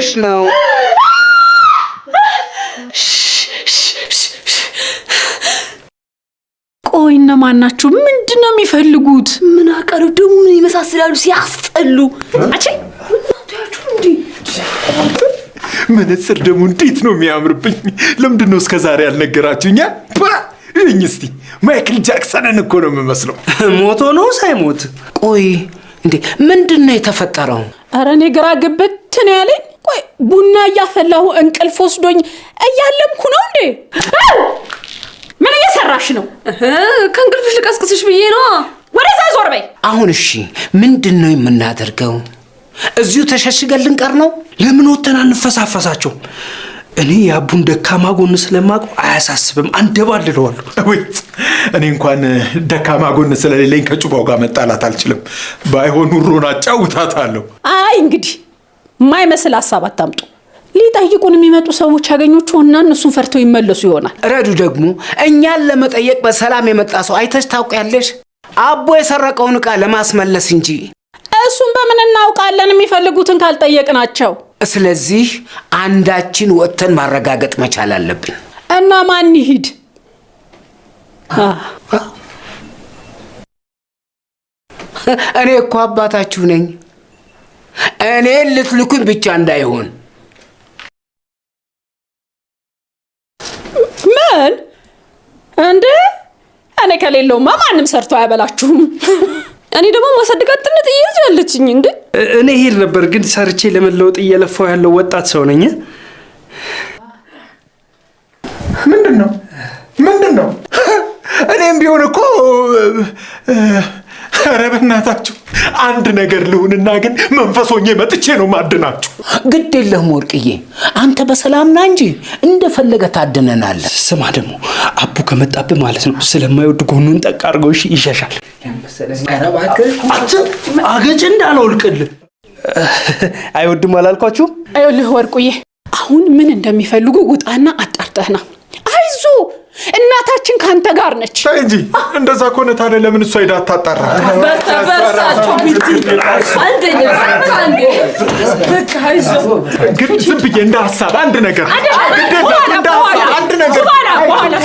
ሆነሽ ነው? ቆይ እነማን ናችሁ? ምንድነው የሚፈልጉት? ምን አቀሩ ደግሞ ምን ይመሳሰላሉ ሲያስጠሉ። አቺ ታያችሁ እንዴ? መነጽር ደግሞ እንዴት ነው የሚያምርብኝ! ለምንድነው እስከዛሬ ያልነገራችሁኛ? እኝ እስቲ ማይክል ጃክሰንን እኮ ነው የምመስለው። ሞቶ ነው ሳይሞት? ቆይ እንዴ ምንድነው የተፈጠረው? አረ እኔ ግራ ግብት ነው ያለኝ። ቆይ ቡና እያፈላሁ እንቅልፍ ወስዶኝ እያለምኩ ነው እንዴ? ምን እየሰራሽ ነው? ከእንቅልፍሽ ልቀስቅስሽ ብዬ ነው። ወደዛ ዞር በይ። አሁን እሺ ምንድነው የምናደርገው? እዚሁ ተሸሽገን ልንቀር ነው? ለምን ወተን አንፈሳፈሳቸው? እኔ ያቡን ደካማ ጎን ስለማውቀው አያሳስብም፣ አንደባልለዋለሁ። ወይ እኔ እንኳን ደካማ ጎን ስለሌለኝ ከጩባው ጋር መጣላት አልችልም። ባይሆን ኑሮን አጫውታታለሁ። አይ እንግዲህ ማይመስል ሐሳብ አታምጡ። ሊጠይቁን የሚመጡ ሰዎች ያገኙቹና እነሱን ፈርተው ይመለሱ ይሆናል። ረዱ ደግሞ እኛን ለመጠየቅ በሰላም የመጣ ሰው አይተሽ ታውቂያለሽ? አቦ የሰረቀውን ዕቃ ለማስመለስ እንጂ። እሱን በምን እናውቃለን የሚፈልጉትን ካልጠየቅናቸው? ስለዚህ አንዳችን ወጥተን ማረጋገጥ መቻል አለብን። እና ማን ይሂድ? እኔ እኮ አባታችሁ ነኝ። እኔ ልትልኩኝ ብቻ እንዳይሆን። ምን እንዴ? እኔ ከሌለውማ ማንም ሰርቶ አያበላችሁም። እኔ ደግሞ ማሳደጋት ጥነት እየያለችኝ እንዴ? እኔ ሄድ ነበር ግን ሰርቼ ለመለወጥ እየለፋው ያለው ወጣት ሰው ነኝ። ምንድነው? እኔም ቢሆን እኮ ኧረ በእናታችሁ አንድ ነገር ልሁንና ግን መንፈሶኜ መጥቼ ነው ማድናችሁ። ግድ የለህም ወርቅዬ፣ አንተ በሰላም ና እንጂ እንደፈለገ ታድነናለህ። ስማ ደግሞ አቡ ከመጣብህ ማለት ነው ስለማይወድ ጎኑን ጠቅ አድርገው ይሸሻል። ኧረ እባክህ አገጭ እንዳልወልቅልህ። አይወድም አላልኳችሁም? አይልህ ወርቁዬ፣ አሁን ምን እንደሚፈልጉ ውጣና አጣርተህና። አይዞ እናታችን ካንተ ጋር ነች። ታይ እንጂ እንደዛ ከሆነ ታዲያ ለምን እሷ ሄዳ አታጣራ? በርታቸው ቢቲ አንደኛ በቃ አይዞ። ግን ዝም ብዬ እንደ ሐሳብ አንድ ነገር በኋላ